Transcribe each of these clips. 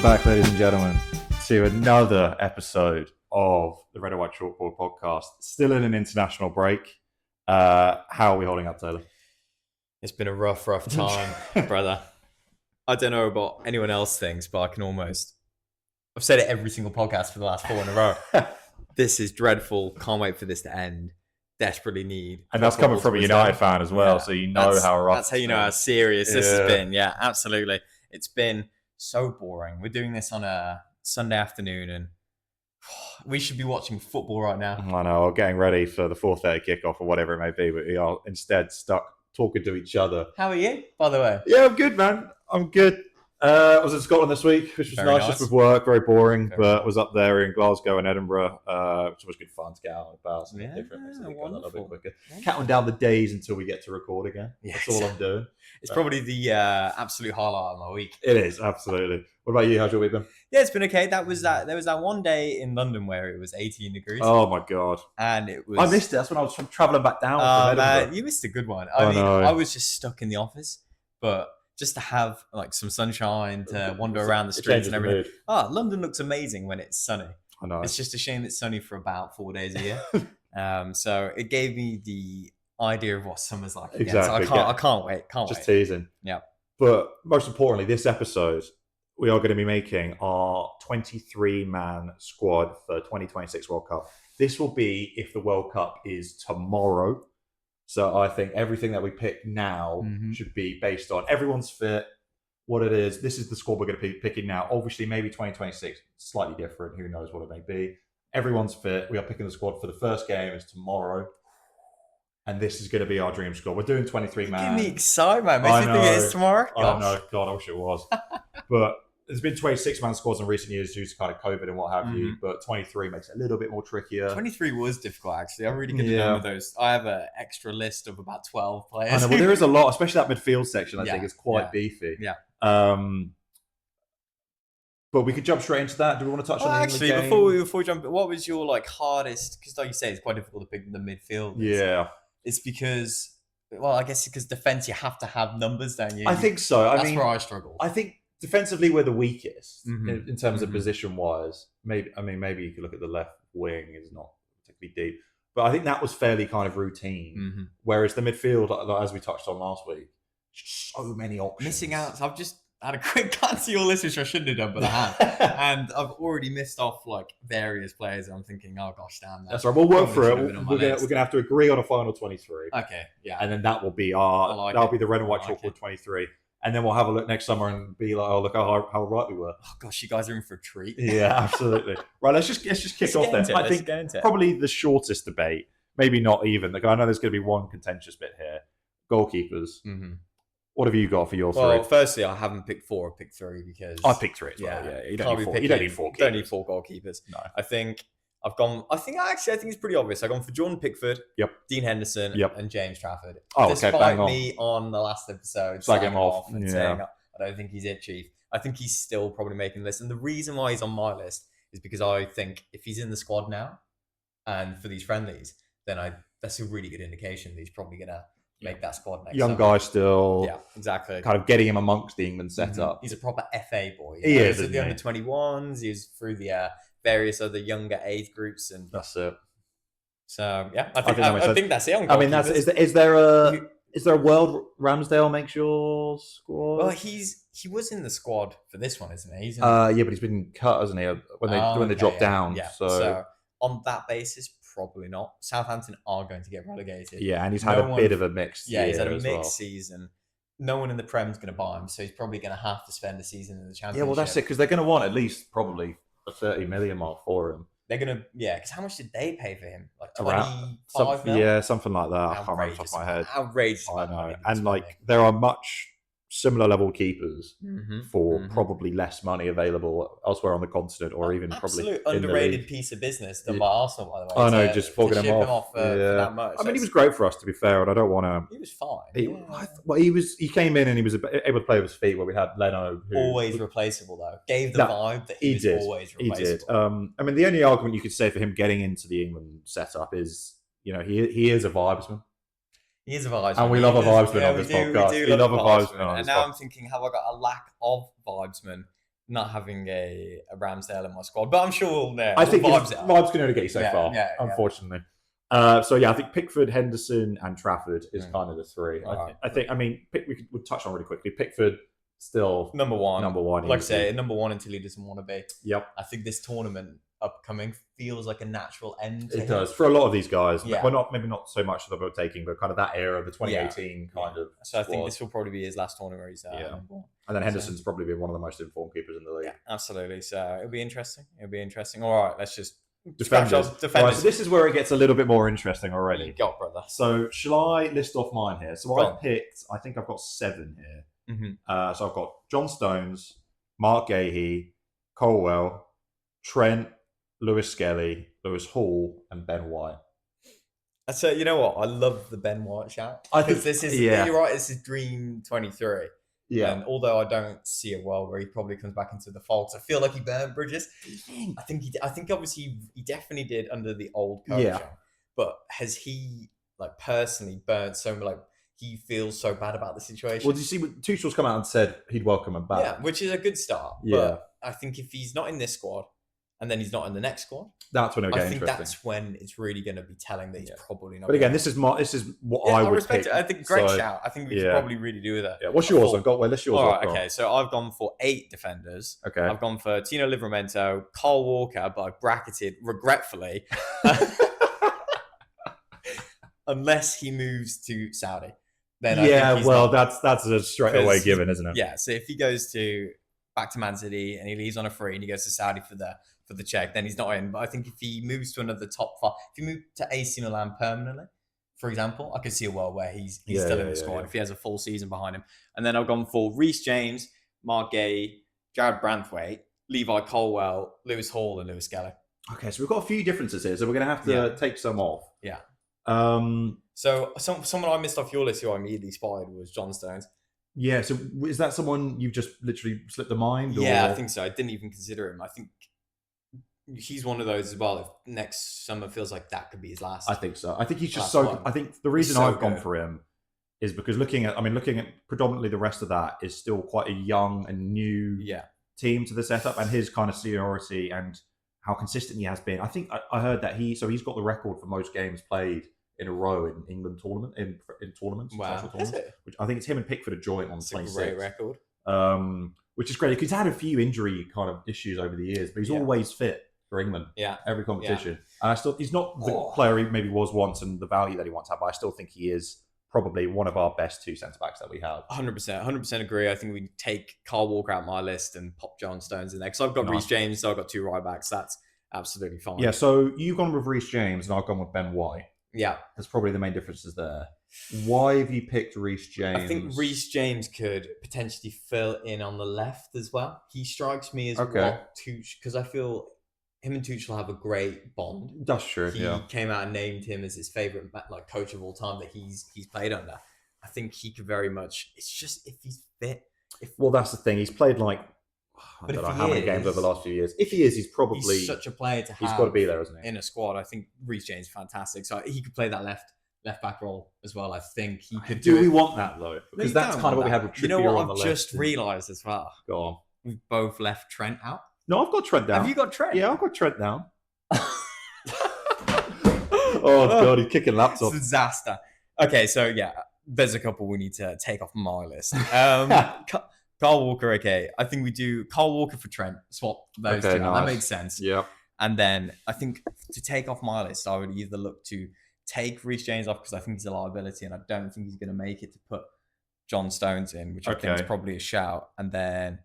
Welcome back, ladies and gentlemen, to another episode of the Red and White Chalkboard podcast. Still in an international break. How are we holding up, Taylor? It's been a rough time, brother. I don't know about anyone else thinks, but I can almost... I've said it every single podcast for the last 4 in a row. This is dreadful. Can't wait for this to end. Desperately need. And that's coming from a United fan as well, so you know how rough. That's how you know how serious this has been. Yeah, absolutely. It's been so boring. We're doing this on a Sunday afternoon, and we should be watching football right now. I know, or getting ready for the 4:30 kickoff or whatever it may be, but we are instead stuck talking to each other. How are you, by the way? Yeah, I'm good, man. I'm good. I was in Scotland this week, which was nice, just with work, very boring, but was up there in Glasgow and Edinburgh, which was good fun to get out about something different. So a little bit quicker. Counting down the days until we get to record again. That's all I'm doing. It's probably the absolute highlight of my week. It is, absolutely. What about you? How's your week been? Yeah, it's been okay. There was that one day in London where it was 18 degrees. Oh my God. And it was... I missed it. That's when I was travelling back down from Edinburgh. Man, you missed a good one. I was just stuck in the office, but just to have like some sunshine to wander around the streets and everything. London looks amazing when it's sunny. I know. It's just a shame it's sunny for about 4 days a year. So it gave me the idea of what summer's like again. Exactly. So I can't wait. Just teasing. Yeah. But most importantly, this episode, we are going to be making our 23-man squad for 2026 World Cup. This will be if the World Cup is tomorrow. So I think everything that we pick now should be based on everyone's fit, what it is. This is the squad we're going to be picking now. Obviously, maybe 2026, slightly different. Who knows what it may be. Everyone's fit. We are picking the squad for the first game is tomorrow. And this is going to be our dream squad. We're doing 23 man. Give me excited, man. Makes me think it is tomorrow. I know. God, I wish it was. But there's been 26-man squads in recent years due to kind of COVID and what have you. But 23 makes it a little bit more trickier. 23 was difficult, actually. I'm really good at none of those. I have an extra list of about 12 players. I know. Well, there is a lot, especially that midfield section. I think is quite beefy. Yeah. But we could jump straight into that. Do we want to touch on the actually game? Before we jump, what was your hardest? Because like you say, it's quite difficult to pick the midfield. Yeah. It's because, well, I guess because defense, you have to have numbers, don't you? I think so. That's where I struggle. I think defensively, we're the weakest in terms of position-wise. Maybe you could look at the left wing is not particularly deep, but I think that was fairly kind of routine. Whereas the midfield, as we touched on last week, just so many options. Missing out. So I've just had a quick glance at your list, which I shouldn't have done, but I have. And I've already missed off like various players. And I'm thinking, oh gosh, damn. That's right. We'll work for it. We're gonna have to agree on a final 23. Okay, yeah. And then that will be that'll be the Red and White Chalkboard 23. And then we'll have a look next summer and be like, oh, look how right we were. Oh gosh, you guys are in for a treat. Yeah, absolutely. Right, let's just kick off then. I think probably the shortest debate, maybe not even. Like, I know there's going to be one contentious bit here. Goalkeepers. What have you got for your three? Well, firstly, I haven't picked 4. I picked 3 because I picked 3 as well. Yeah, you don't need 4 keepers. Don't need 4 goalkeepers. No. I think it's pretty obvious. I've gone for Jordan Pickford, Dean Henderson, and James Trafford. Despite me on the last episode slagging him off and saying I don't think he's it, Chief. I think he's still probably making the list. And the reason why he's on my list is because I think if he's in the squad now and for these friendlies, then that's a really good indication that he's probably going to make that squad next Young guy still. Yeah, exactly. Kind of getting him amongst the England setup. He's a proper FA boy. He is. He's at the under-21s. He's through the various other younger age groups. And that's it. So, yeah, I think that's it. I mean, is there a world Ramsdale makes your squad? Well, he was in the squad for this one, isn't he? Yeah, but he's been cut, hasn't he? When they dropped down. Yeah. So on that basis, probably not. Southampton are going to get relegated. Yeah, and he's had a bit of a mixed year. Yeah, he's had a mixed season. No one in the Prem's going to buy him, so he's probably going to have to spend a season in the Championship. Yeah, well, that's it, because they're going to want at least probably a 30 million mark for him. They're going to, because how much did they pay for him? Like 25 million? Yeah, something like that. I can't remember off the top of my head. Outrageous. I know. And there are much similar level keepers for probably less money available elsewhere on the continent, or even probably underrated piece of business done by Arsenal, by the way. I know, just flogging him off. For that much. I mean, he was great for us, to be fair, and I don't want to. He was fine. He came in and he was able to play with his feet. Where we had Leno, who always replaceable though, gave the vibe that he was always replaceable. He did. I mean, the only argument you could say for him getting into the England setup is, he is a vibesman. He is a vibesman. And we love a vibesman on this podcast. We love a vibesman on this podcast. And now I'm thinking, have I got a lack of vibesman not having a Ramsdale in my squad, but I'm sure we'll know. I think vibes can only get you so far, unfortunately. So I think Pickford, Henderson, and Trafford is kind of the three. I think. I mean, we'll touch on really quickly. Pickford still number one. Like I say, number one until he doesn't want to be. Yep. I think this tournament upcoming feels like a natural end. It does for a lot of these guys. Yeah. Well, maybe not so much that we're taking, but kind of that era, the 2018 kind of. So I think this will probably be his last tournament where he's number one. And then Henderson's probably been one of the most informed keepers in the league. Yeah, absolutely. So it'll be interesting. All right, let's just defenders. Right, so this is where it gets a little bit more interesting already. You got, brother. So shall I list off mine here? So I think I've got 7 here. Mm-hmm. So I've got John Stones, Mark Gahey, Colwell, Trent, Lewis Skelly, Lewis Hall, and Ben White. So you know what? I love the Ben White shout. I think this is you're right. This is Dream 23. Yeah. And although I don't see a world where he probably comes back into the fold, I feel like he burned bridges. I think obviously he definitely did under the old coaching. Yeah. But has he personally burnt so he feels so bad about the situation? Well, did you see Tuchel's come out and said he'd welcome him back? Yeah, which is a good start. Yeah. But I think if he's not in this squad and then he's not in the next squad, that's when it'll get interesting. I think that's when it's really going to be telling that he's probably not. But again, this is what I would respect pick. It. I think great shout. I think we could probably really do with that. Yeah. What's yours? I've got. Well, let's yours. All right. Okay. So I've gone for 8 defenders. Okay. I've gone for Tino Livramento, Kyle Walker, but I bracketed regretfully, unless he moves to Saudi. Then that's a straight away given, isn't it? Yeah. So if he goes back to Man City and he leaves on a free and he goes to Saudi for the check, then he's not in. But I think if he moves to another top 5, if he moved to AC Milan permanently, for example, I could see a world where he's still in the squad if he has a full season behind him. And then I've gone for Reece James, Mark Gay, Jared Branthwaite, Levi Colwell, Lewis Hall, and Lewis Skelly. Okay, so we've got a few differences here, so we're going to have to take some off. Yeah. So someone I missed off your list who I immediately spotted was John Stones. Yeah, so is that someone you've just literally slipped the mind? Yeah, I think so. I didn't even consider him. I think he's one of those as well. If next summer feels like that could be his last. I think so. I think he's just so. I think the reason I've gone for him is because looking at predominantly the rest of that is still quite a young and new team to the setup, and his kind of seniority and how consistent he has been. I think I heard that he's got the record for most games played in a row in England tournament in tournaments. Wow, tournaments, is it? Which I think it's him and Pickford are joint on 26. Great record. Which is great because he's had a few injury kind of issues over the years, but he's always fit for England. Yeah, every competition. And he's not the player he maybe was once and the value that he once had, but I still think he is probably one of our best 2 centre backs that we have. 100% agree. I think we take Kyle Walker out my list and pop John Stones in there because I've got Reece James, so I've got 2 right backs. That's absolutely fine. Yeah, so you've gone with Reece James and I've gone with Ben White. Yeah, that's probably the main differences there. Why have you picked Reece James? I think Reece James could potentially fill in on the left as well. He strikes me as what Tuchel, because I feel him and Tuchel have a great bond. That's true. He came out and named him as his favorite coach of all time that he's played under. I think he could very much. It's just if he's fit. Well, that's the thing. He's played I don't know how many games over the last few years. If he is, he's such a player to have. He's got to be there, isn't he? In a squad, I think Reece James is fantastic. So he could play that left back role as well. I think he could do we want that though? Because that's kind of what we had with Trippier on the left. You know what I've just realised as well? Go on. We've both left Trent out. No, I've got Trent down. Have you got Trent? Yeah, I've got Trent down. Oh God, he's kicking laptops. Disaster. Okay, so there's a couple we need to take off my list. Kyle Walker, okay. I think we do Kyle Walker for Trent. Swap those two. Nice. That makes sense. Yeah. And then I think to take off my list, I would either look to take Reece James off because I think he's a liability and I don't think he's going to make it to put John Stones in, which I think is probably a shout. And then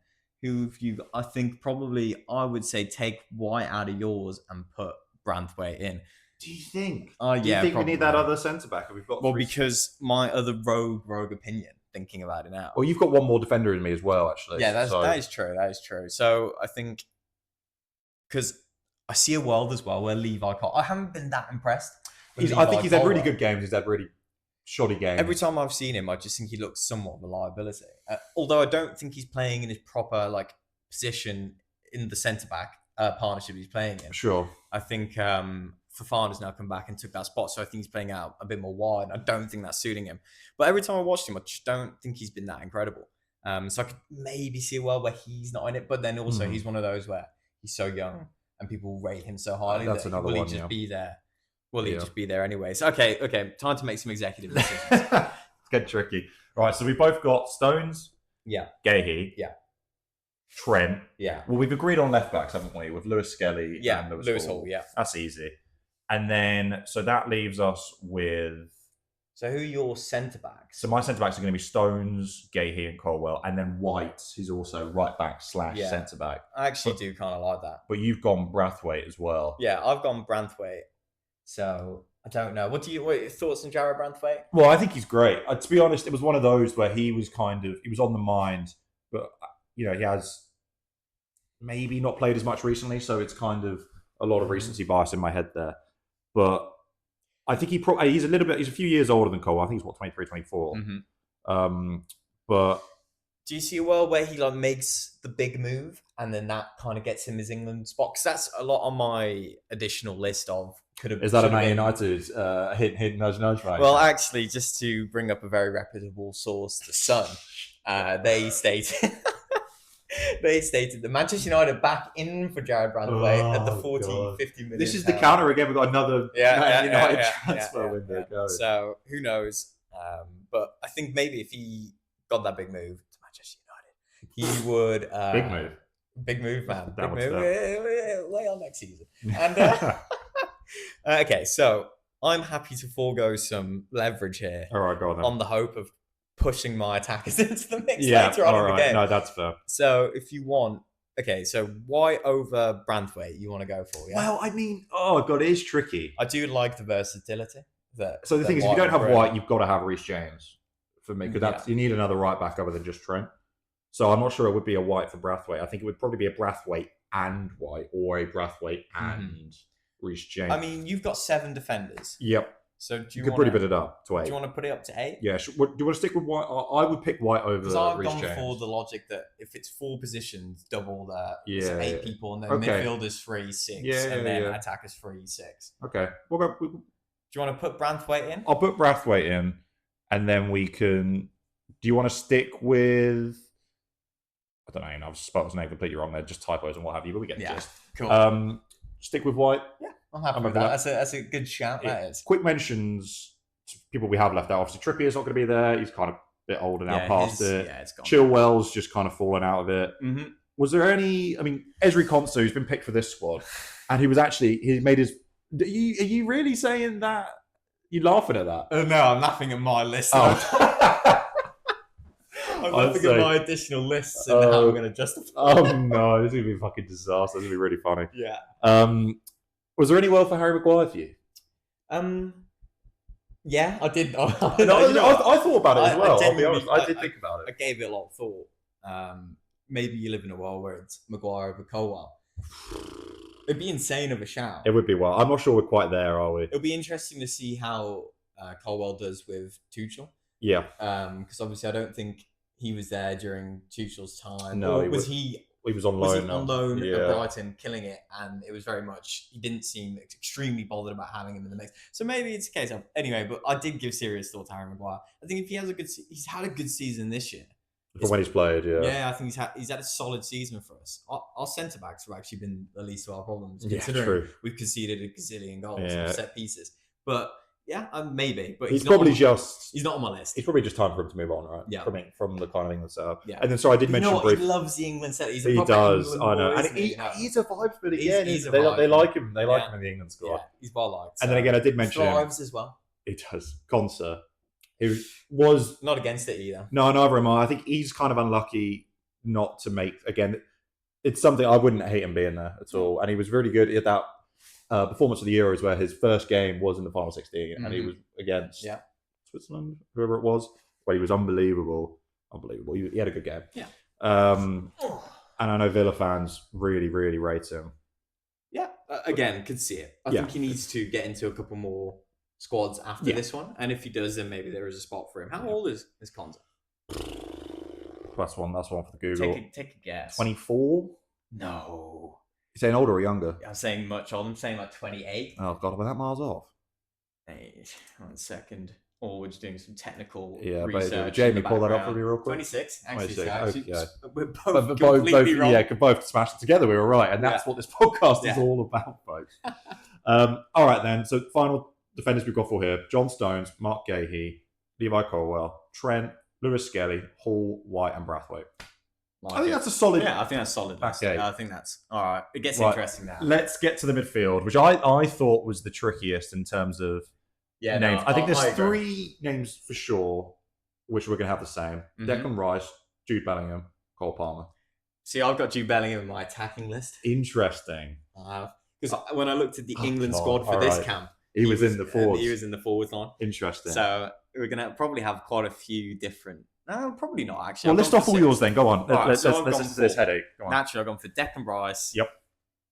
I think probably I would say take White out of yours and put Branthwaite in. Do you think? Do you think probably. We need that other centre back? We've got because my other rogue opinion. Thinking about it now. Well, you've got one more defender in me as well, actually. Yeah, that is true. That is true. So I think because I see a world as well where Levi Cole. I haven't been that impressed. I think he's had really good games. He's had really shoddy games. Every time I've seen him, I just think he looks somewhat of a liability. Although I don't think he's playing in his proper position in the centre back partnership he's playing in. Sure. I think Fofana's now come back and took that spot, so I think he's playing out a bit more wide. I don't think that's suiting him. But every time I watched him, I just don't think he's been that incredible. So I could maybe see a world where he's not in it, but then also he's one of those where he's so young and people rate him so highly that will he just be there? Will he just be there anyways? Okay, time to make some executive decisions. It's getting tricky. Right, so we both got Stones. Yeah. Gahey. Yeah. Trent. Yeah. Well, we've agreed on left backs, haven't we? With Lewis Skelly and Lewis Hall. Yeah. That's easy. And then, so that leaves us with... So who are your centre-backs? So my centre-backs are going to be Stones, Gahey and Colwill. And then White, who's also right-back / centre-back. I actually do kind of like that. But you've gone Brathwaite as well. Yeah, I've gone Brathwaite. So... I don't know. What are your thoughts on Jarrad Brathwaite? Well, I think he's great. To be honest, it was one of those where he was on the mind, but he has maybe not played as much recently, so it's kind of a lot of recency bias in my head there. But I think he's a few years older than Cole. I think he's 23, 24. But do you see a world where he makes the big move and then that kind of gets him his England spot? Because that's a lot on my additional list of Is that a Man United hit nudge right? Well, actually, just to bring up a very reputable source, The Sun, they stated that Manchester United back in for Jarrad Brathwaite at the 50 million. This is the counter again. We've got another Man United transfer window going. So who knows? But I think maybe if he got that big move to Manchester United, he would. Big move, man. Big move. Way on next season. And okay, so I'm happy to forego some leverage here. All right, go on then. On the hope of pushing my attackers into the mix later on in the game. No, that's fair. So if you want, so White over Brathwaite, you want to go for? Yeah? Well, I mean, oh god, it is tricky. I do like the versatility. So the thing is, if you don't have White, you've got to have Reece James for me, because you need another right back other than just Trent. So I'm not sure it would be a White for Brathwaite. I think it would probably be a Brathwaite and White, or a Brathwaite and Reece James. I mean, you've got 7 defenders. Yep. So do you could pretty bit it up to 8. Do you want to put it up to 8? Yeah. Do you want to stick with White? I would pick White over Reece James. Because I've gone for the logic that if it's 4 positions, double that. It's 8 people, and then midfielders 3, 6, and then attackers 3, 6. Okay. Do you want to put Brathwaite in? I'll put Brathwaite in, and then we can. Do you want to stick with? I don't know. I was spelled his name completely wrong there. Just typos and what have you. But we get the gist. Cool. Stick with White. Yeah, I'm happy with that. That's a good shout. That is. Quick mentions. People we have left out. Obviously, Trippier's not going to be there. He's kind of a bit older now, past it. Yeah, it's gone. Chilwell's just kind of fallen out of it. Mm-hmm. Was there any? I mean, Ezri Konsa, who's been picked for this squad, and he made his. Are you really saying that? You laughing at that? No, I'm laughing at my list. I'm laughing at my additional lists and how I'm going to justify. Oh no, this is going to be a fucking disaster. This is going to be really funny. Yeah. Was there any world for Harry Maguire for you? Yeah, I did. I thought about it as well. I'll be honest. I did think about it. I gave it a lot of thought. Maybe you live in a world where it's Maguire over Colwill. It'd be insane of a shout. It would be well. I'm not sure we're quite there, are we? It'll be interesting to see how Colwill does with Tuchel. Yeah. Because obviously I don't think he was there during Tuchel's time. No, he was on loan. Was he on loan at Brighton, killing it, and it was very much. He didn't seem extremely bothered about having him in the mix. So maybe it's a case of anyway. But I did give serious thought to Harry Maguire. I think if he has he's had a good season this year. From when he's played, yeah, I think he's had a solid season for us. Our centre backs have actually been the least of our problems, considering we've conceded a gazillion goals from set pieces. But yeah, maybe. But he's probably he's not on my list. It's probably just time for him to move on, right? Yeah. From the kind of England setup. Yeah. And then I did mention briefly. He loves the England setup. He does. I know. And he's a vibe for it again. They like him. They like him in the England squad. Yeah, he's well liked. And then again, I did mention thrives as well. He does. Konsa. Who was not against it either. No, neither am I. I think he's kind of unlucky not to make again. It's something I wouldn't hate him being there at all, and he was really good at that performance of the Euros, where his first game was in the final 16, and he was against Switzerland, whoever it was, where he was unbelievable. He had a good game. Yeah. And I know Villa fans really, really rate him. Yeah. Again, could see it. I think he needs to get into a couple more squads after this one, and if he does, then maybe there is a spot for him. How old is Konsa? That's one for the Google. Take a guess. 24? No. You saying older or younger? I'm saying much older. I'm saying like 28. Oh god, am I that miles off? Hey, 1 second. or we're just doing some technical research. But Jamie, pull that up for me real quick. 26, actually. 26. So we're both completely wrong. Yeah, both smashed together. We were right, and that's what this podcast is all about, folks. All right, then. So final defenders we've got for here: John Stones, Mark Gahey, Levi Colwell, Trent, Lewis Skelly, Hall, White, and Brathwaite. I think that's a solid. Yeah, I think that's solid. I think that's all right. It gets interesting now. Let's get to the midfield, which I thought was the trickiest in terms of names. No, I think there's three names for sure, which we're going to have the same: Declan Rice, Jude Bellingham, Cole Palmer. See, I've got Jude Bellingham in my attacking list. Interesting. Because when I looked at the England squad for this camp, he was in the forwards. He was in the forwards line. Interesting. So we're going to probably have quite a few different. No, probably not, actually. Well, list off all yours then. Go on. Let's listen to this headache. Go on. Naturally, I've gone for Declan Rice. Yep.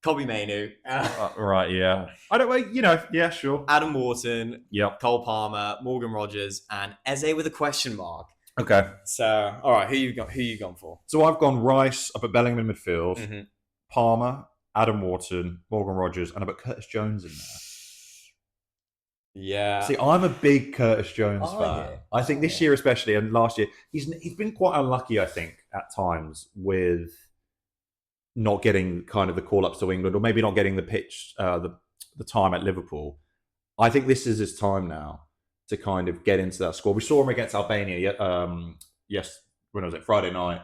Kobbie Mainoo. Right, yeah. I don't, yeah, sure. Adam Wharton. Yep. Cole Palmer, Morgan Rogers, and Eze with a question mark. Okay. So, all right, who you gone for? So I've gone Rice, I put Bellingham in midfield, Palmer, Adam Wharton, Morgan Rogers, and I put Curtis Jones in there. Yeah. See, I'm a big Curtis Jones fan. Yeah. I think this year especially, and last year, he's been quite unlucky, I think, at times with not getting kind of the call-ups to England, or maybe not getting the pitch, the time at Liverpool. I think this is his time now to kind of get into that squad. We saw him against Albania, when was it? Friday night,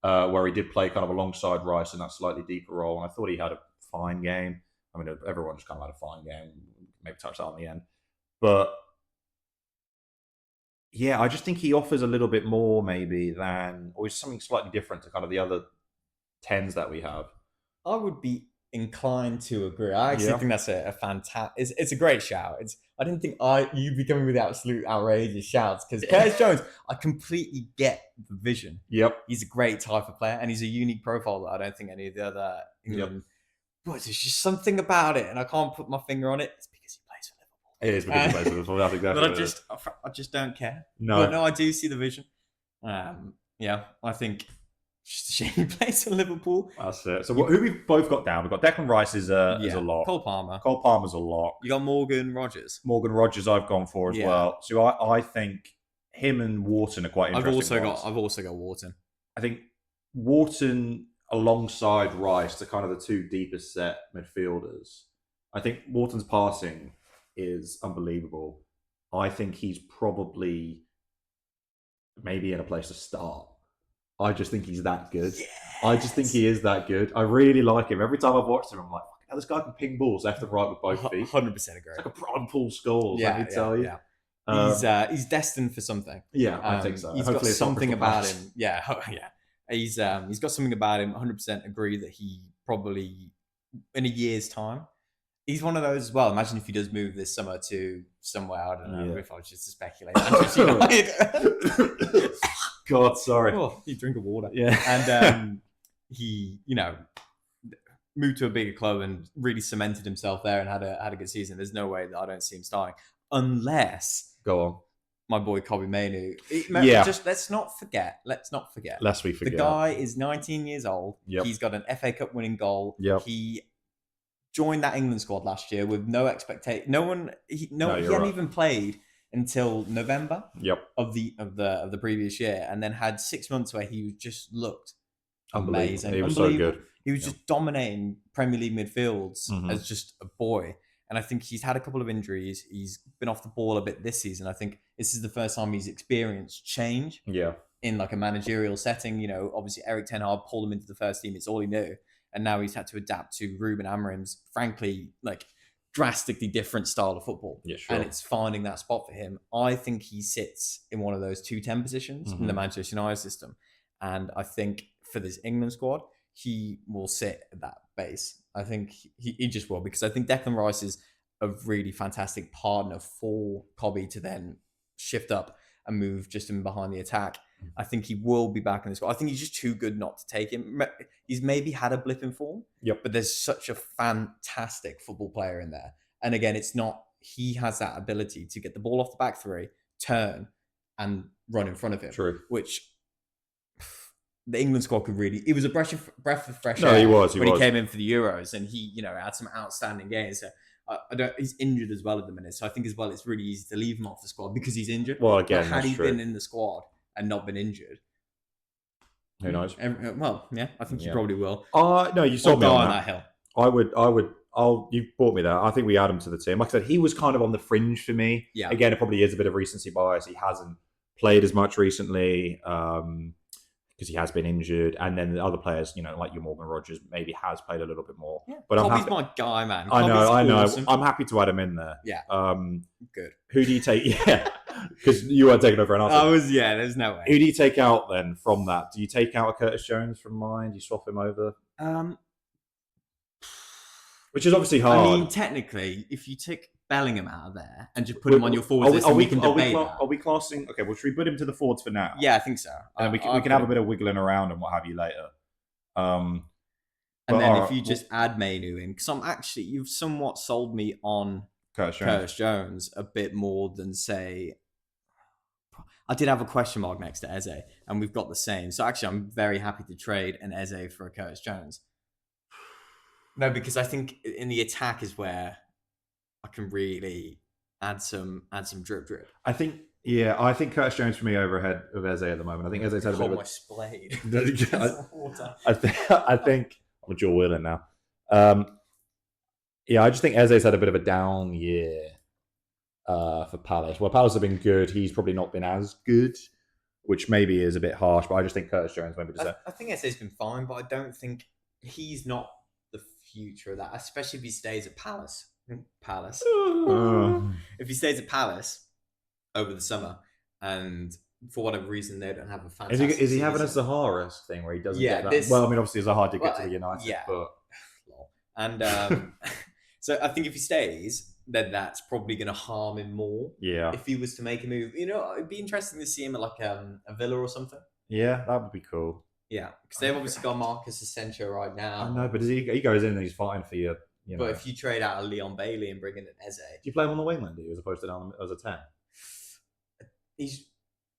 where he did play kind of alongside Rice in that slightly deeper role, and I thought he had a fine game. I mean, everyone just kind of had a fine game, maybe touched that in the end. But yeah, I just think he offers a little bit more maybe than, or is something slightly different to kind of the other 10s that we have. I would be inclined to agree. I actually think that's a fantastic. It's a great shout. I didn't think you'd be coming with absolute outrageous shouts, because Curtis Jones, I completely get the vision. Yep, he's a great type of player, and he's a unique profile that I don't think any of the other England. But there's just something about it, and I can't put my finger on it. It's because he plays for Liverpool. It is because he plays for Liverpool. That's exactly. But I just don't care. No, I do see the vision. I think. Just a shame he plays for Liverpool. That's it. So who we've both got down? We've got Declan Rice is a lock. Cole Palmer's a lock. You got Morgan Rogers. Morgan Rogers I've gone for as well. So I think him and Wharton are quite interesting. I've also got Wharton. I think Wharton alongside Rice are kind of the two deepest set midfielders. I think Wharton's passing is unbelievable. I think he's probably maybe in a place to start. I just think he's that good. Yes. I just think he is that good. I really like him. Every time I've watched him, I'm like, this guy can ping balls left and right with both feet. 100% agree. It's like a prime Paul Scholes, let me tell you. Yeah. He's destined for something. Yeah, I think so. He's got something about him. Yeah. He's got something about him. 100% agree that he probably, in a year's time, he's one of those as well. Imagine if he does move this summer to somewhere, I don't know if I was just to speculate. God, sorry. Oh, you drink of water. Yeah. And he, moved to a bigger club and really cemented himself there and had a good season. There's no way that I don't see him starting. Unless go on. My boy Kobbie Mainoo. Just let's not forget. Lest we forget. The guy is 19 years old. Yep. He's got an FA Cup winning goal. Yep. He joined that England squad last year with no expectation. He hadn't even played until November of the previous year, and then had 6 months where he just looked amazing. He was so good. He was just dominating Premier League midfields as just a boy. And I think he's had a couple of injuries. He's been off the ball a bit this season. I think this is the first time he's experienced change in like a managerial setting. Obviously Erik ten Hag pulled him into the first team. It's all he knew. And now he's had to adapt to Ruben Amorim's, frankly, like drastically different style of football. Yeah, sure. And it's finding that spot for him. I think he sits in one of those 2-10 positions in the Manchester United system. And I think for this England squad, he will sit at that base. I think he just will, because I think Declan Rice is a really fantastic partner for Kobbie to then shift up and move just in behind the attack. I think he will be back in the squad. I think he's just too good not to take him. He's maybe had a blip in form, but there's such a fantastic football player in there. And again, he has that ability to get the ball off the back three, turn, and run in front of him. True. Which the England squad could really... It was a breath of fresh air. He was. When he came in for the Euros, and he, had some outstanding games. So I don't. He's injured as well at the minute, so I think as well it's really easy to leave him off the squad because he's injured. Well, again, but had he been in the squad and not been injured, who knows? Well, yeah, I think he probably will. No, you sold me on that hill. I would. You brought me there. I think we add him to the team. Like I said, he was kind of on the fringe for me. Yeah. Again, it probably is a bit of recency bias. He hasn't played as much recently because he has been injured, and then the other players, like your Morgan Rogers, maybe has played a little bit more. Yeah. But Cobbie's my guy, man. I know. Awesome. I'm happy to add him in there. Yeah. Good. Who do you take? Yeah, because you weren't taking over an answer. There's no way. Who do you take out then from that? Do you take out a Curtis Jones from mine? Do you swap him over? Which is obviously hard. I mean, technically, if you take Bellingham out of there and just put him on your forwards list, we can debate that. Are we classing? Okay, well, should we put him to the forwards for now? Yeah, I think so. And we can have a bit of wiggling around and what have you later. And then if you just add Mainu in, because you've somewhat sold me on Curtis Jones a bit more than, say, I did have a question mark next to Eze, and we've got the same. So actually, I'm very happy to trade an Eze for a Curtis Jones. No, because I think in the attack is where I can really add some drip. I think Curtis Jones for me overhead of Eze at the moment. I think Eze's had a bit of my splayed. I think I'm Joel Whelan now. I just think Eze's had a bit of a down year for Palace. Well, Palace have been good. He's probably not been as good, which maybe is a bit harsh. But I just think Curtis Jones maybe deserves. I think Eze's been fine, but I don't think he's not the future of that, especially if he stays at Palace. If he stays at Palace over the summer, and for whatever reason they don't have a fantastic is he having a Zaha's thing where he doesn't get that? Well, I mean, obviously Zaha did get to the United, but and so I think if he stays, then that's probably going to harm him more. Yeah, if he was to make a move, it'd be interesting to see him at like a Villa or something. Yeah, that would be cool. Yeah, because they've obviously got Marcus Asensio right now. I know, but he goes in and he's fighting for you. But if you trade out a Leon Bailey and bring in an Eze, do you play him on the wing then, do you, as opposed to down as a 10?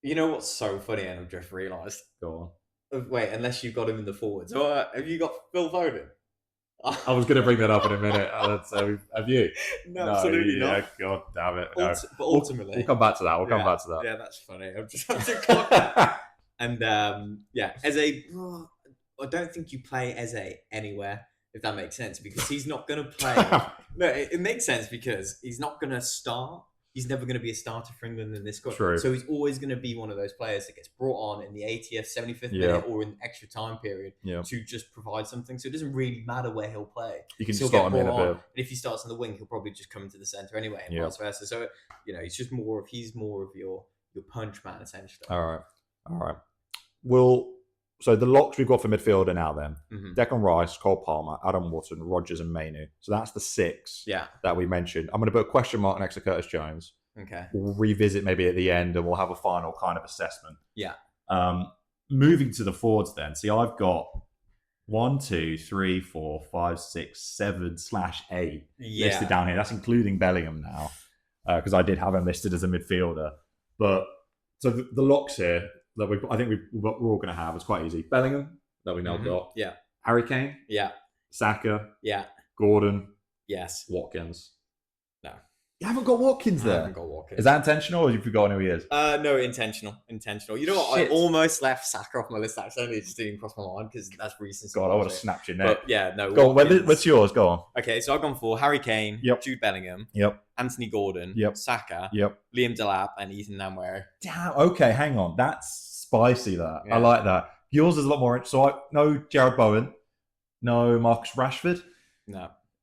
You know what's so funny, and I've just realised. Go on. Wait, unless you've got him in the forwards, or have you got Phil Foden? I was going to bring that up in a minute. Have you? No, absolutely not. God damn it! No. But ultimately, we'll come back to that. We'll come back to that. Yeah, that's funny. I'm just having to clock that. And Eze, I don't think you play Eze anywhere, if that makes sense, because he's not going to play. No, it makes sense because he's not going to start. He's never going to be a starter for England in this squad. True. So he's always going to be one of those players that gets brought on in the 80th, 75th minute or in extra time period to just provide something. So it doesn't really matter where he'll play. You can just start him in a bit. And if he starts in the wing, he'll probably just come into the centre anyway, and vice versa. So he's more of your punch man essentially. All right. So the locks we've got for midfield are now then Declan Rice, Cole Palmer, Adam Wharton, Rogers, and Mainu. So that's the 6 that we mentioned. I'm going to put a question mark next to Curtis Jones. Okay. We'll revisit maybe at the end and we'll have a final kind of assessment. Yeah. Moving to the forwards then. See, I've got 1, 2, 3, 4, 5, 6, 7/8 listed down here. That's including Bellingham now because I did have him listed as a midfielder. But so the locks here that we're all going to have is quite easy. Bellingham that we now got. Yeah. Harry Kane. Yeah. Saka. Yeah. Gordon. Yes. Watkins. No. You haven't got Watkins there? I haven't got Watkins. Is that intentional or have you forgotten who he is? No, intentional. You know what? Shit. I almost left Saka off my list actually. It just didn't cross my mind because that's recent. God, I would have snapped your neck. But no. Go on, what's yours? Go on. Okay, so I've gone for Harry Kane, Jude Bellingham, Anthony Gordon, Saka, Liam Delap, and Ethan Nwaneri. Damn. Okay, hang on. That's spicy. That I like that. Yours is a lot more. So I no Jared Bowen, no Marcus Rashford,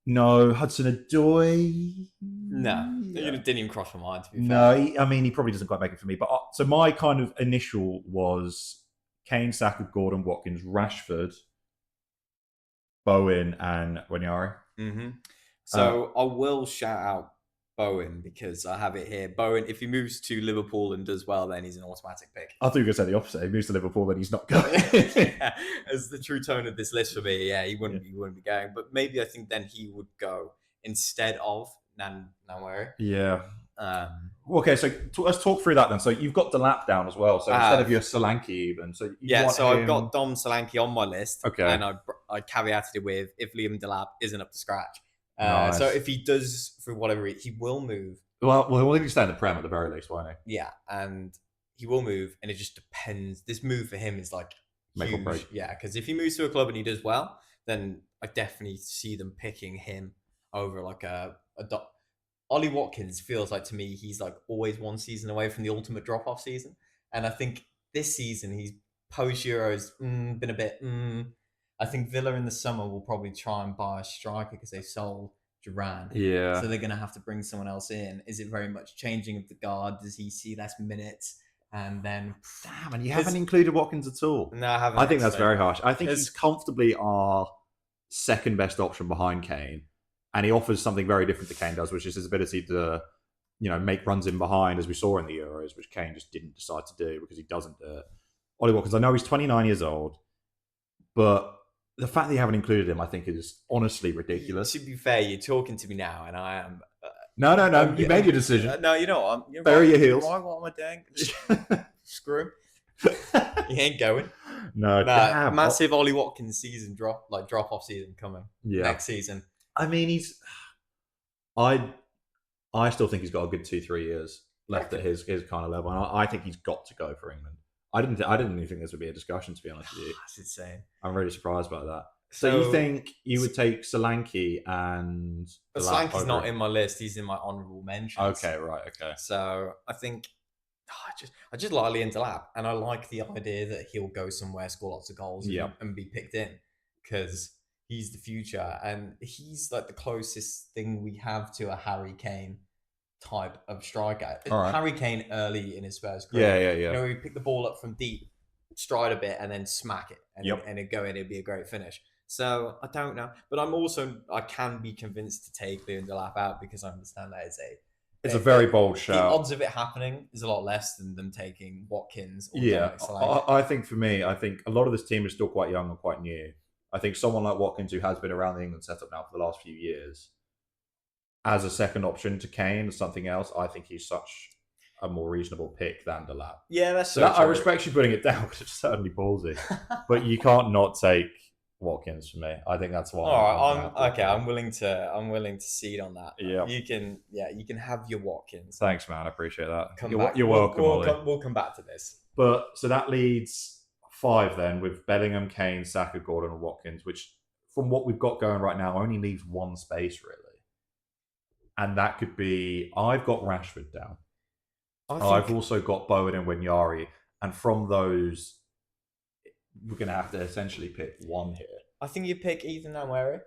no Hudson Odoi. No, it didn't even cross my mind. To be fair. No, he probably doesn't quite make it for me. But so my kind of initial was Kane, Saka, Gordon, Watkins, Rashford, Bowen, and Nwaneri. So I will shout out Bowen because I have it here. Bowen, if he moves to Liverpool and does well, then he's an automatic pick. I thought you were going to say the opposite. If he moves to Liverpool, then he's not going. As the true tone of this list for me, he wouldn't be going. But maybe I think then he would go instead of Nwaneri. Yeah. Okay, so let's talk through that then. So you've got Delap down as well. So instead of your Solanke even. So I've got Dom Solanke on my list. Okay. And I caveated it with if Liam Delap isn't up to scratch, Nice. So if he does, for whatever reason, he will move. Well, he'll need to stay in the Prem at the very least, won't he? Yeah, and he will move, and it just depends. This move for him is like Make or huge. break. Yeah, because if he moves to a club and he does well, then I definitely see them picking him over like Ollie Watkins feels like to me he's like always one season away from the ultimate drop-off season, and I think this season he's post Euros been a bit. I think Villa in the summer will probably try and buy a striker because they sold Duran. Yeah. So they're going to have to bring someone else in. Is it very much changing of the guard? Does he see less minutes? And then, damn, and you haven't included Watkins at all. No, I haven't. I think that's very harsh. I think he's comfortably our second best option behind Kane, and he offers something very different to Kane does, which is his ability to, make runs in behind, as we saw in the Euros, which Kane just didn't decide to do because he doesn't do it. Ollie Watkins, I know he's 29 years old, but the fact that you haven't included him, I think, is honestly ridiculous. To be fair, you're talking to me now, and I am. No. You made your decision. No, you know what? Bury your heels. Why? What am I doing? Screw him. He ain't going. No, massive Ollie Watkins season drop off season coming next season. I mean, I still think he's got a good 2-3 years left at his kind of level, and I think he's got to go for England. I didn't even think this would be a discussion, to be honest with you. That's insane. I'm really surprised by that. So you think you would take Solanke and... Solanke's not in my list. He's in my honourable mentions. Okay, right, okay. So I think... I just like Liam Delap, and I like the idea that he'll go somewhere, score lots of goals, and be picked in, because he's the future, and he's like the closest thing we have to a Harry Kane type of striker. Right. Harry Kane early in his Spurs career. Yeah. He pick the ball up from deep, stride a bit, and then smack it, and it'd go in. It'd be a great finish. So I don't know, but I can be convinced to take Liam Delap out because I understand that it's a very bold shout. The odds of it happening is a lot less than them taking Watkins. Or I think for me, a lot of this team is still quite young and quite new. I think someone like Watkins, who has been around the England setup now for the last few years, as a second option to Kane or something else, I think he's such a more reasonable pick than Delap. Yeah, that's so true. I respect you putting it down because it's certainly ballsy, but you can't not take Watkins for me. I think that's why. All right, I'm willing to cede on that. Yeah, you can have your Watkins. Thanks, man. I appreciate that. You're welcome. We'll come back to this. But so that leads 5 then with Bellingham, Kane, Saka, Gordon, and Watkins, which from what we've got going right now only leaves one space really, and that could be I've got Rashford down. I've also got Bowen and Winyari, and from those, we're going to have to essentially pick one here. I think you pick Ethan Nwaneri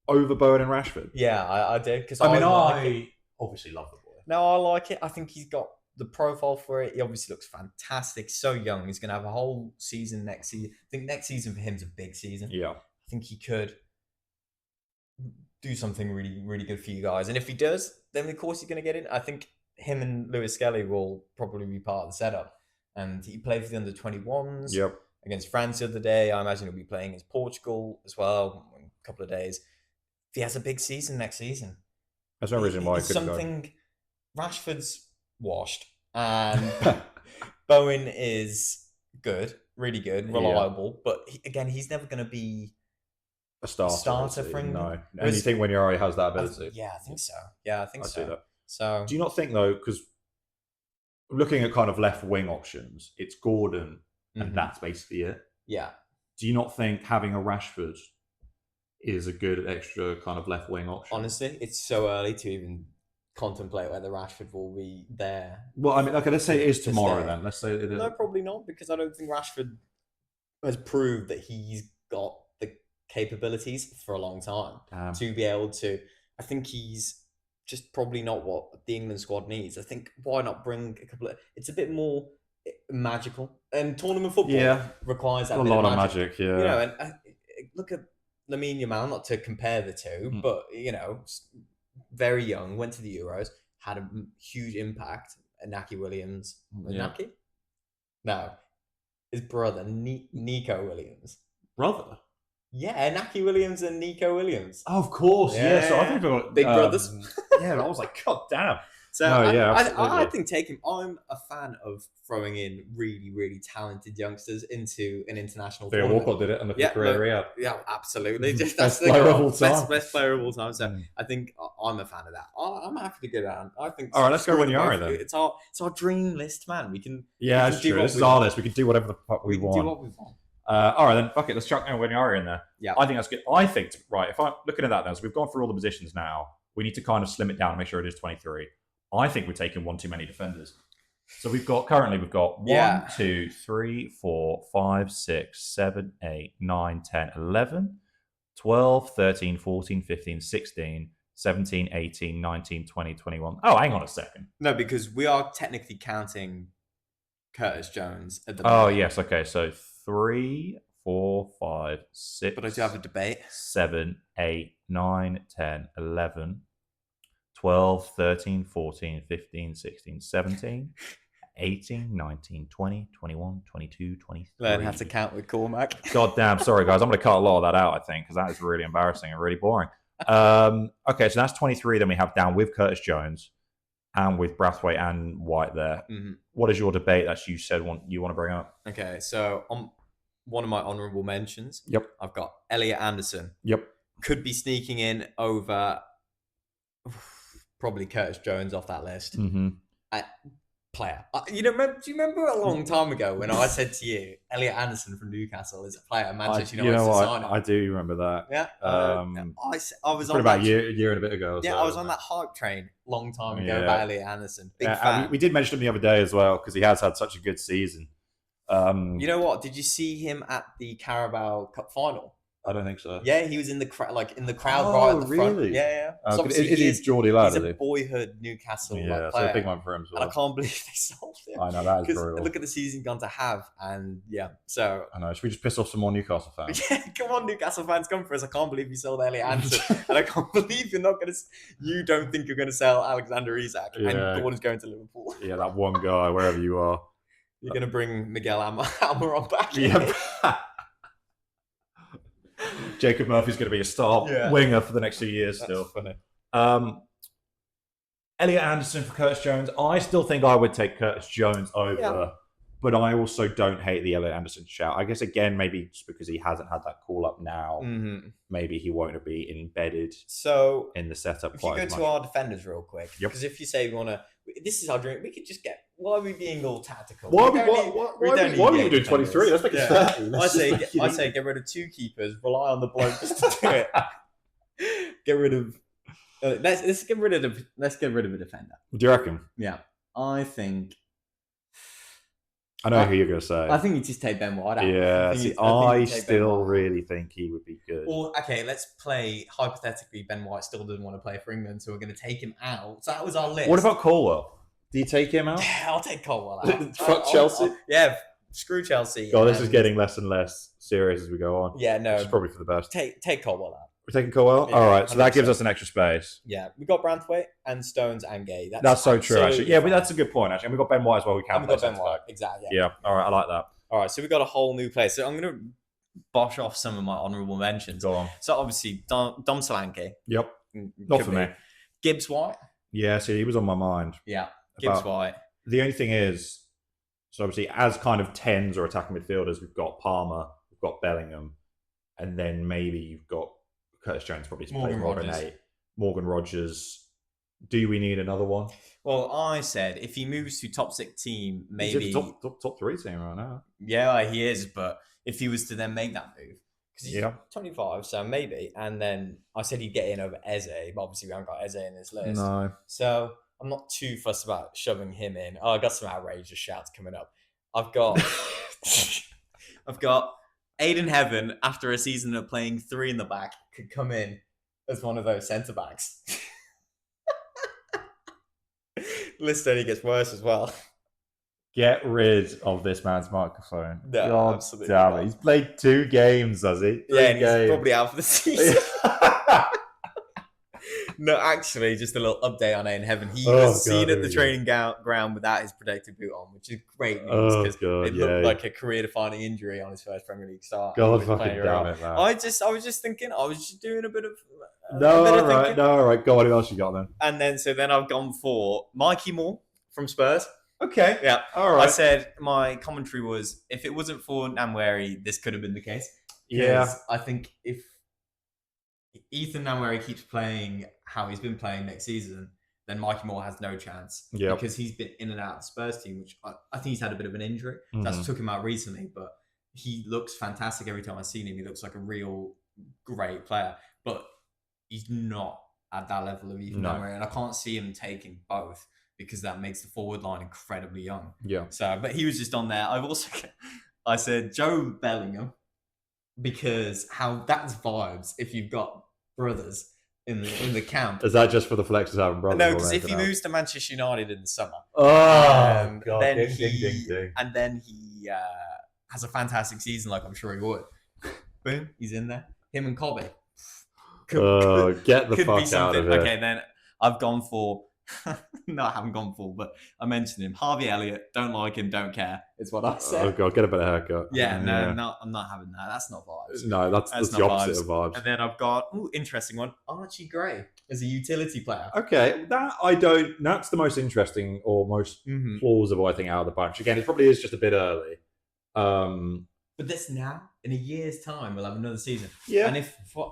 over Bowen and Rashford. Yeah, I did because I obviously love the boy. No, I like it. I think he's got the profile for it. He obviously looks fantastic. So young. He's going to have a whole season next season. I think next season for him is a big season. Yeah. I think he could do something really, really good for you guys. And if he does, then of course he's going to get in. I think him and Lewis Skelly will probably be part of the setup. And he played for the under-21s. Yep. Against France the other day. I imagine he'll be playing against Portugal as well in a couple of days. If he has a big season next season, there's no reason why he couldn't go. Rashford's washed and Bowen is good, really good, reliable. Yeah. But he's never going to be a starter for England. No. And you think Winyari has that ability? I think so. Yeah, I think so. See that. So, do you not think though, because looking at kind of left wing options, it's Gordon. And that's basically it. Yeah. Do you not think having a Rashford is a good extra kind of left wing option? Honestly, it's so early to even contemplate whether Rashford will be there. Well, I mean, okay, let's say it is tomorrow then. Let's say it is. No, probably not, because I don't think Rashford has proved that he's got the capabilities for a long time to be able to. I think he's just probably not what the England squad needs. I think why not bring a couple of. It's a bit more magical, and tournament football requires that a lot of magic. Yeah, and look at Lamine Yamal. Not to compare the two, but very young, went to the Euros, had a huge impact. Inaki Williams, Inaki? No, his brother Nico Williams. Brother? Yeah, Inaki Williams and Nico Williams. Oh, of course, yeah. So I think big brothers. Yeah, I was like, God damn. So I think I'm a fan of throwing in really, really talented youngsters into an international Theo tournament. Walcott did it, and look at the career he had. Yeah, absolutely. Just best player of all time. Best player of all time. So I think I'm a fan of that. I'm happy to go down. I think. All right, let's go Wanyari then. It's our dream list, man. We can. Yeah, it's true. This is our list. We can do whatever the fuck we want. Do what we want. All right, then fuck it. Let's chuck Wanyari in there. Yeah, I think that's good. I think right. If I'm looking at that now, so we've gone through all the positions now. We need to kind of slim it down and make sure it is 23. I think we're taking one too many defenders. So we've got 1, 2, 3, 4, 5, 6, 7, 8, 9, 10, 11, 12, 13, 14, 15, 16, 17, 18, 19, 20, 21. Oh, hang on a second. No, because we are technically counting Curtis Jones at the moment. Oh, yes. Okay. So 3, 4, 5, 6. But I do have a debate. 7, 8, 9, 10, 11, 12, 13, 14, 15, 16, 17, 18, 19, 20, 21, 22, 23. Learn how to count with Cormac. God damn. Sorry, guys. I'm going to cut a lot of that out, I think, because that is really embarrassing and really boring. Okay, so that's 23. Then we have down with Curtis Jones and with Brathwaite and White there. Mm-hmm. What is your debate that you said you want to bring up? Okay, so on one of my honourable mentions, yep, I've got Elliot Anderson. Yep. Could be sneaking in over probably Curtis Jones off that list. Mm-hmm. Player. Do you remember a long time ago when I said to you, Elliot Anderson from Newcastle is a player Manchester United signing? I do remember that. Yeah. I was on about a year and a bit ago. Yeah, I was on that hype train long time ago about Elliot Anderson. Big fan. We did mention him the other day as well because he has had such a good season. You know what? Did you see him at the Carabao Cup final? I don't think so. Yeah, he was in the crowd, right at the front. Really? Yeah. So is he Geordie lad? He's a boyhood Newcastle player. So a big one for him as well. And I can't believe they sold him. I know, that is brutal. Look at the season gone to have, and so. I know. Should we just piss off some more Newcastle fans? Yeah, come on, Newcastle fans, come for us. I can't believe you sold Elliot Anderson, and I can't believe you don't think you're going to sell Alexander Isak, and Gordon's going to Liverpool. Yeah, that one guy, wherever you are. You're going to bring Miguel Almiron back. Yeah. Jacob Murphy's going to be a star winger for the next 2 years. That's still funny. Elliot Anderson for Curtis Jones. I still think I would take Curtis Jones over, but I also don't hate the Elliot Anderson shout. I guess again, maybe just because he hasn't had that call up now, maybe he won't be embedded. So in the setup. If you go to our defenders real quick, because if you say we want to, this is our dream. We could just get. Why are we being all tactical? Why are we doing 23? Let's make it 30. I say get rid of 2 keepers. Rely on the bloke just to do it. Get rid of. Let's get rid of a defender. Do you reckon? Yeah, I think. I know who you're going to say. I think you just take Ben White out. Yeah, I still really think he would be good. Or, okay, let's play, hypothetically, Ben White still doesn't want to play for England, so we're going to take him out. So that was our list. What about Colwell? Do you take him out? Yeah, I'll take Colwell out. Fuck Chelsea? Screw Chelsea. God, this is getting less and less serious as we go on. Yeah, no. Which is probably for the best. Take Colwell out. We're taking Colwell? Yeah, all right, so 100%. that gives us an extra space. Yeah, we got Branthwaite and Stones and Gay. That's so true, actually. Yeah, but that's a good point, actually. And we've got Ben White as well. We got Ben White, exactly. Yeah, all right, I like that. All right, so we've got a whole new place. So I'm going to bosh off some of my honourable mentions. Go on. So obviously, Dom Solanke. Yep. Not for me. Gibbs White. Yeah, see, he was on my mind. Yeah, Gibbs White. The only thing is, so obviously, as kind of 10s or attacking midfielders, we've got Palmer, we've got Bellingham, and then maybe you've got Curtis Jones probably to play more than 8. Morgan Rogers. Do we need another one? Well, I said if he moves to top 6 team, maybe he's top 3 team right now. Yeah, he is. But if he was to then make that move, because he's 25, 25, so maybe. And then I said he'd get in over Eze, but obviously we haven't got Eze in this list. No. So I'm not too fussed about shoving him in. Oh, I got some outrageous shouts coming up. I've got Aiden Heaven, after a season of playing 3 in the back, could come in as one of those centre backs. List only gets worse as well. Get rid of this man's microphone. No, God absolutely damn it. not. He's played 2 games, has he? 3 Yeah, and games. he's probably out for the season. No, actually, just a little update on Aiden Heaven. He was seen at the training ground without his protective boot on, which is great news because it looked like a career-defining injury on his first Premier League start. God fucking damn it, man! I was just thinking. I was just doing a bit of. All right. Go on. Who else you got then? And then I've gone for Mikey Moore from Spurs. Okay. Yeah. All right. I said my commentary was, if it wasn't for Nwaneri, this could have been the case. Yeah. I think if Ethan Nwaneri keeps playing how he's been playing next season, then Mikey Moore has no chance. Yeah. Because he's been in and out of the Spurs team, which I think he's had a bit of an injury. That's took him out recently, but he looks fantastic every time I've seen him. He looks like a real great player, but he's not at that level of Ethan Nwaneri, and I can't see him taking both because that makes the forward line incredibly young. Yeah. So, but he was just on there. I said Joe Bellingham because how that's vibes if you've got brothers in the camp. Is that just for the flexes having brothers? No, because if he moves to Manchester United in the summer, God, then and then he has a fantastic season, like I'm sure he would. Boom, he's in there. Him and Kobe. Get the fuck out of here. Okay, then I've gone for. No, I haven't gone full, but I mentioned him. Harvey Elliott, don't like him, don't care. Is what I said. Oh god, get a better haircut. Yeah, no, I'm not having that. That's not vibes. No, that's the opposite of vibes. And then I've got interesting one, Archie Gray as a utility player. Okay, that's the most interesting or most plausible, I think, out of the bunch. Again, it probably is just a bit early. But this now, in a year's time, we'll have another season. Yeah. And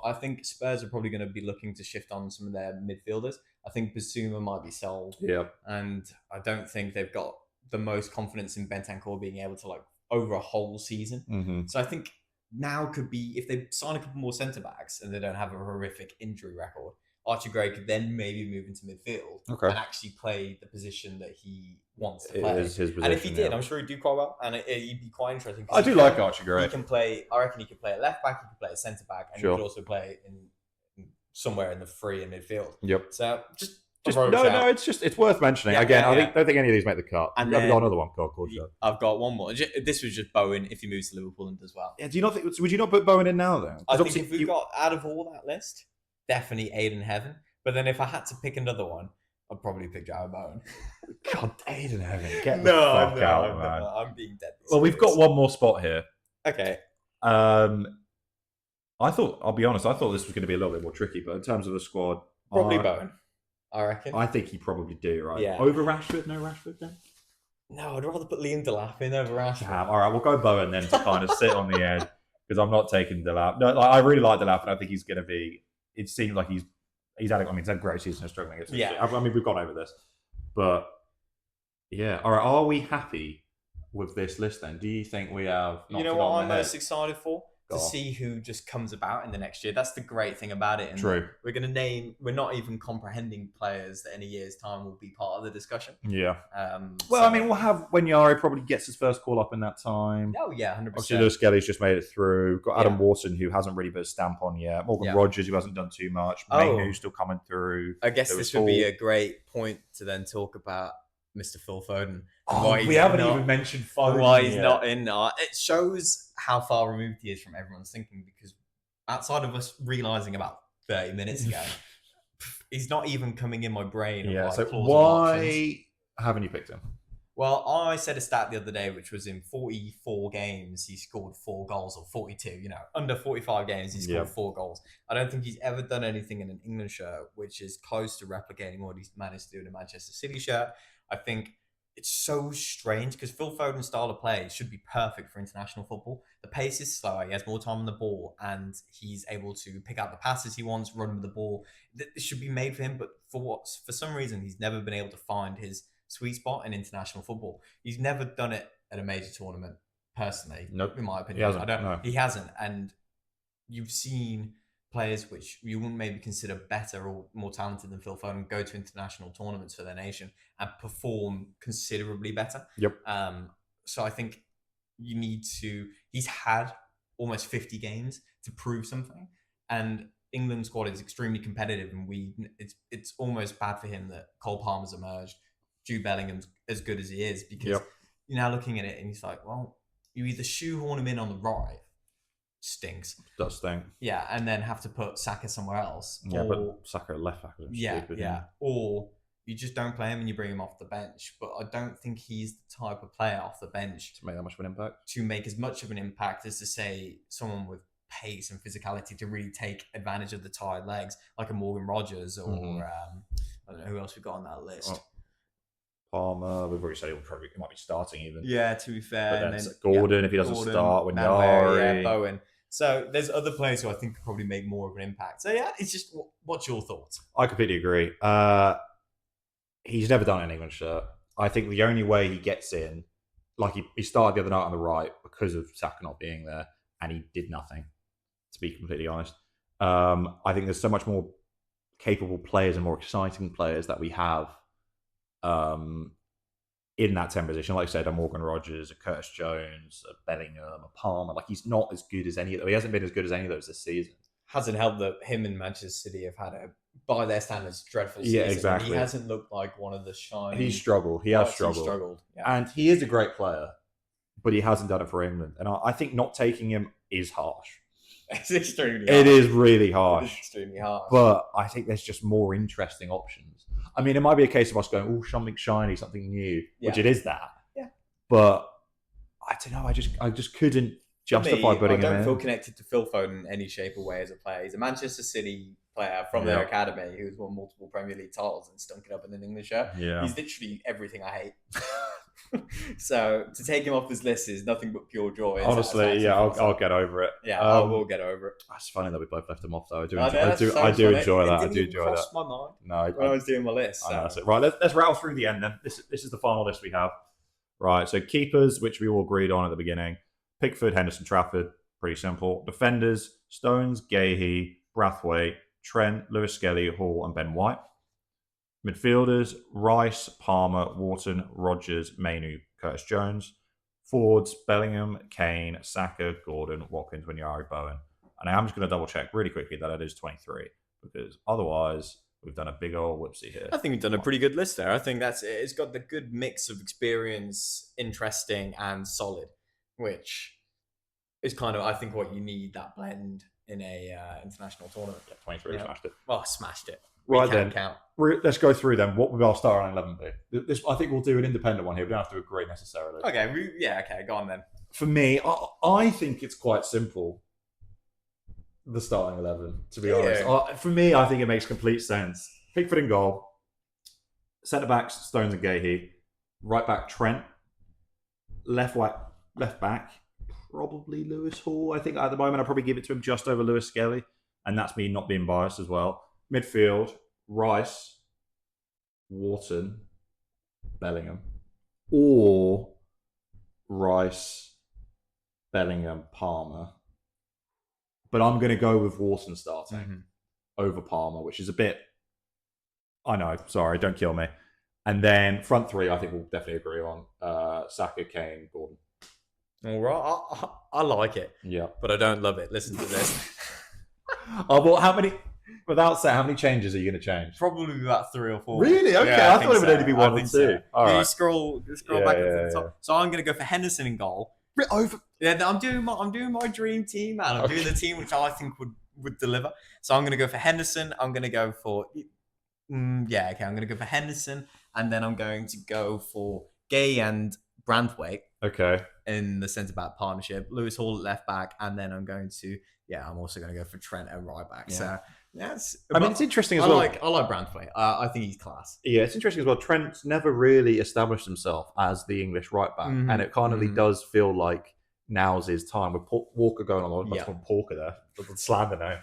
I think Spurs are probably going to be looking to shift on some of their midfielders. I think Basuma might be sold. Yeah. And I don't think they've got the most confidence in Bentancur being able to over a whole season. Mm-hmm. So I think now could be, if they sign a couple more centre-backs and they don't have a horrific injury record, Archie Gray could then maybe move into midfield and actually play the position that he wants to play. It is his position, and if he did, I'm sure he'd do quite well. And he'd be quite interesting. I do like Archie Gray. He can play, I reckon he could play at left back, he could play at centre back, and he could also play in somewhere in the free and midfield. Yep. So just it's worth mentioning. Again, I don't think any of these make the cut. And I've got another one. I've got one more. This was just Bowen if he moves to Liverpool and does well. Yeah, do you not think? Would you not put Bowen in now then? I think if we got out of all that list, definitely Aiden Heaven. But then if I had to pick another one, I'd probably pick Jarrod Bowen. God, Aiden Heaven, get the fuck out, man. I'm being dead. Well, we've got one more spot here. Okay. I'll be honest, I thought this was going to be a little bit more tricky, but in terms of the squad, probably Bowen, I reckon. I think he probably do, right? Yeah. Over Rashford? No Rashford then? No, I'd rather put Liam Delap in over Rashford. All right, we'll go Bowen then to kind of sit on the edge because I'm not taking Delap. No, I really like Delap, and I think he's going to be. It seems like he's had a great season of struggling. I mean, we've gone over this, but yeah. All right, are we happy with this list then? Do you think we have? You know what I'm most excited for? To see who just comes about in the next year. That's the great thing about it. And True. We're not even comprehending players that in a year's time will be part of the discussion. Yeah. I mean, we'll have Nwaneri probably gets his first call up in that time. Oh, yeah, 100%. Obviously, Lewis Skelly's just made it through. Got Adam Wharton, who hasn't really put a stamp on yet. Morgan Rogers, who hasn't done too much. Mainoo's still coming through. I guess this would be a great point to then talk about Mr. Phil Foden. We haven't even mentioned Foden. Why he's not in. It shows how far removed he is from everyone's thinking, because outside of us realising about 30 minutes ago, he's not even coming in my brain. Yeah, so why haven't you picked him? Well, I said a stat the other day, which was in 44 games, he scored 4 goals, or 42, under 45 games, he scored 4 goals. I don't think he's ever done anything in an England shirt which is close to replicating what he's managed to do in a Manchester City shirt. I think it's so strange because Phil Foden's style of play should be perfect for international football. The pace is slower, he has more time on the ball, and he's able to pick out the passes he wants, run with the ball. This should be made for him, but for some reason, he's never been able to find his sweet spot in international football. He's never done it at a major tournament, personally. Nope. In my opinion. He hasn't. And you've seen players which you wouldn't maybe consider better or more talented than Phil Foden go to international tournaments for their nation and perform considerably better. Yep. So I think he's had almost 50 games to prove something, and England's squad is extremely competitive, and it's almost bad for him that Cole Palmer's emerged. Jude Bellingham's as good as he is, because you're now looking at it and he's like, well, you either shoehorn him in on the right stinks. Does stink. Yeah, and then have to put Saka somewhere else. Yeah, but Saka at left back is stupid. Yeah. Or you just don't play him and you bring him off the bench. But I don't think he's the type of player off the bench to make that much of an impact. To make as much of an impact as to say someone with pace and physicality to really take advantage of the tired legs, like a Morgan Rogers or I don't know who else we've got on that list. Palmer, we've already said he might be starting even. Yeah, to be fair. But then Gordon, if he doesn't start, Wanyari. Bowen. So there's other players who I think could probably make more of an impact. So yeah, it's just, what's your thoughts? I completely agree. He's never done an England shirt. I think the only way he gets in, like he started the other night on the right because of Saka not being there, and he did nothing, to be completely honest. I think there's so much more capable players and more exciting players that we have in that 10 position. Like I said, a Morgan Rogers, a Curtis Jones, a Bellingham, a Palmer. Like, he's not as good as any of them. He hasn't been as good as any of those this season. Hasn't helped that him and Manchester City have had by their standards, dreadful season. Yeah, exactly. He hasn't looked like one of the shiny... He's struggled. He has struggled. Yeah. And he is a great player, but he hasn't done it for England. And I think not taking him is harsh. It's extremely harsh. It is really harsh. It's extremely harsh. But I think there's just more interesting options. I mean, it might be a case of us going, oh, something shiny, something new, which it is that. Yeah. But I don't know. I just couldn't justify putting him in. I don't feel connected to Phil Foden in any shape or way as a player. He's a Manchester City player from their academy who's won multiple Premier League titles and stunk it up in an English shirt. Yeah. He's literally everything I hate. So to take him off this list is nothing but pure joy. Honestly, I'll get over it. Yeah, I will get over it. It's funny that we both left him off, though. I do enjoy that. I do enjoy that. My mind when I was doing my list. So. That's it. Right, let's rattle through the end then. This is the final list we have. Right, so keepers, which we all agreed on at the beginning: Pickford, Henderson, Trafford. Pretty simple. Defenders: Stones, Gahey, Brathwaite, Trent, Lewis Skelly, Hall, and Ben White. Midfielders: Rice, Palmer, Wharton, Rogers, Mainu, Curtis Jones. Forwards: Bellingham, Kane, Saka, Gordon, Watkins, Wanyari, Bowen. And I am just going to double check really quickly that it is 23, because otherwise we've done a big old whoopsie here. I think we've done a pretty good list there. I think it's got the good mix of experience, interesting, and solid, which is kind of, I think, what you need, that blend in a international tournament. Yeah, 23, smashed it. Well, smashed it. Right then, let's go through them. What would our starting 11 be? I think we'll do an independent one here. We don't have to agree necessarily. Okay, go on then. For me, I think it's quite simple, the starting 11, to be honest. For me, I think it makes complete sense. Pickford in goal. Centre-backs, Stones and Gahey. Right back, Trent. Left back, probably Lewis Hall. I think at the moment I'd probably give it to him just over Lewis Skelly. And that's me not being biased as well. Midfield, Rice, Wharton, Bellingham. Or Rice, Bellingham, Palmer. But I'm going to go with Wharton starting over Palmer, which is a bit... I know, sorry, don't kill me. And then front three, I think we'll definitely agree on. Saka, Kane, Gordon. All right, I like it. Yeah. But I don't love it. Listen to this. Well, how many... Without saying, how many changes are you going to change? Probably about 3 or 4. Really? Okay, I thought it would only be 1 or 2. So. All right. You scroll back up to the top. Yeah. So I'm going to go for Henderson in goal. I'm doing my dream team, man. I'm doing the team which I think would deliver. So I'm going to go for Henderson. I'm going to go for... I'm going to go for Henderson. And then I'm going to go for Gay and Branthwaite. Okay. In the centre-back partnership. Lewis Hall at left-back. And then I'm going to... I'm also going to go for Trent at right-back. Yeah. So... it's interesting as well. I like Branthwaite. I think he's class. Yeah, it's interesting as well. Trent's never really established himself as the English right back, and it kind of does feel like now's his time with Walker going on. Let's call him Porker there. Slander now.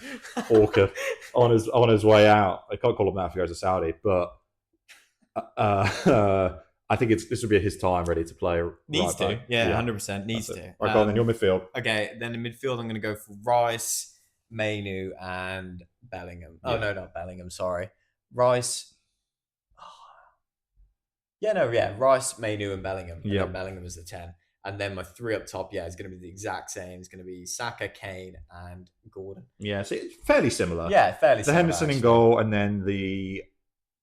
Walker on his way out. I can't call him that if he goes to Saudi, but I think this would be his time, ready to play. Needs to, 100% needs to. Right, go on then. Your midfield. Okay, then in midfield, I'm going to go for Rice, Mainu, and Bellingham. Oh, no, not Bellingham, sorry. Rice. Rice, Mainu, and Bellingham. And then Bellingham is the 10. And then my 3 up top, is going to be the exact same. It's going to be Saka, Kane, and Gordon. Yeah, so it's fairly similar. Yeah, fairly similar. The Henderson in goal, and then the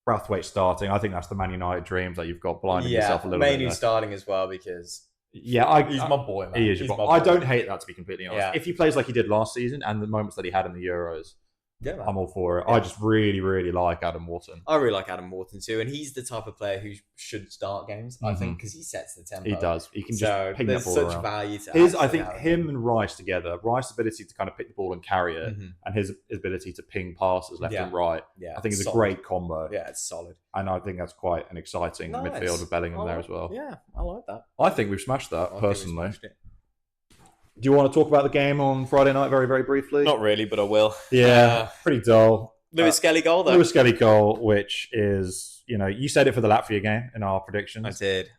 Brathwaite starting. I think that's the Man United dreams that you've got blinding yourself a little bit. Mainu starting as well, because Yeah, he's my boy, man. He is your boy. I don't hate that, to be completely honest. Yeah. If he plays like he did last season and the moments that he had in the Euros, yeah, I'm all for it. Yeah. I just really, really like Adam Wharton. I really like Adam Wharton too, and he's the type of player who should start games. I think because he sets the tempo. He does. He can just ping that ball around. There's such value to. I think him and Rice together. Rice's ability to kind of pick the ball and carry it, and his ability to ping passes left and right. Yeah, I think it's a great combo. Yeah, it's solid, and I think that's quite an exciting midfield with Bellingham there as well. Yeah, I like that. I think we've smashed that personally. Do you want to talk about the game on Friday night very, very briefly? Not really, but I will. Yeah, pretty dull. Lewis Skelly goal, though. Lewis Skelly goal, which is, you said it for the Latvia game in our predictions. I did.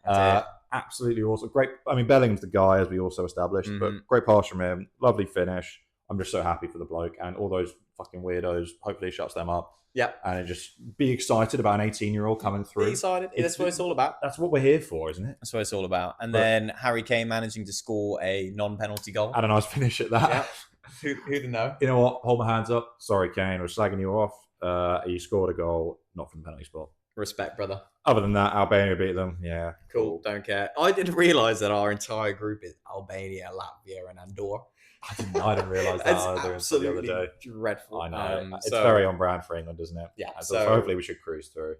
Absolutely awesome. Great. I mean, Bellingham's the guy, as we also established, but great pass from him. Lovely finish. I'm just so happy for the bloke and all those fucking weirdos. Hopefully, it shuts them up. Yeah. And just be excited about an 18-year-old coming through. Be excited. That's what it's all about. That's what we're here for, isn't it? That's what it's all about. And then Harry Kane managing to score a non-penalty goal. Had a nice finish at that. Yeah. Who'd know? You know what? Hold my hands up. Sorry, Kane. We're slagging you off. You scored a goal, not from the penalty spot. Respect, brother. Other than that, Albania beat them. Yeah. Cool. Don't care. I didn't realise that our entire group is Albania, Latvia, and Andorra. I didn't realise that either until the other day. Dreadful. I know. It's very on brand for England, isn't it? Yeah. So hopefully we should cruise through.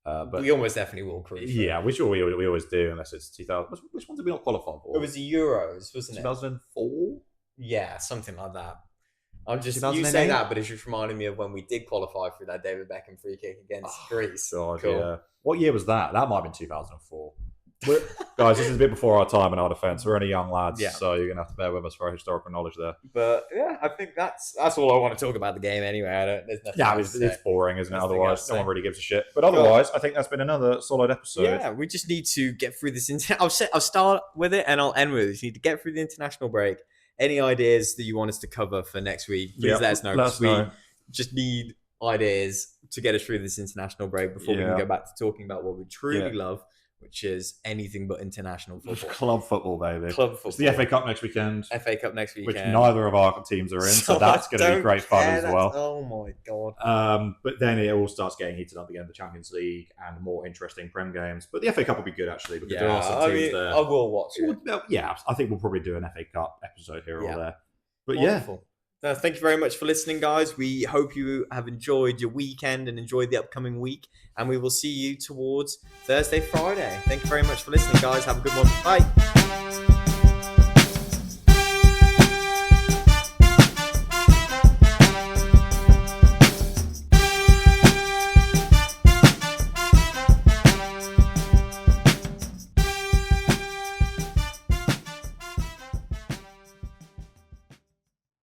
But we almost definitely will cruise through. Yeah, which we always do, unless it's 2000. Which ones did we not qualify for? It was the Euros, wasn't it? 2004? Yeah, something like that. You say that, but it's just reminding me of when we did qualify for that David Beckham free kick against Greece. God, cool. Yeah. What year was that? That might have been 2004. Guys, this is a bit before our time in our defence. We're only young lads, so you're going to have to bear with us for our historical knowledge there. But yeah, I think that's all I want to talk about the game anyway. There's nothing it's boring, isn't it? Otherwise, no one really gives a shit. But otherwise, I think that's been another solid episode. Yeah, we just need to get through this. I'll start with it and I'll end with it. We need to get through the international break. Any ideas that you want us to cover for next week, please let us know. We just need ideas to get us through this international break before we can go back to talking about what we truly love, which is anything but international football. Club football, baby. Club football. It's the FA Cup next weekend. FA Cup next weekend. Which neither of our teams are in, so that's going to be great fun as well. Oh my God. But then it all starts getting heated up again, the Champions League and more interesting Prem games. But the FA Cup will be good, actually, because there are some teams there. I will watch it. Yeah, I think we'll probably do an FA Cup episode here or there. But wonderful. Thank you very much for listening, guys. We hope you have enjoyed your weekend and enjoyed the upcoming week. And we will see you towards Thursday, Friday. Thank you very much for listening, guys. Have a good one. Bye.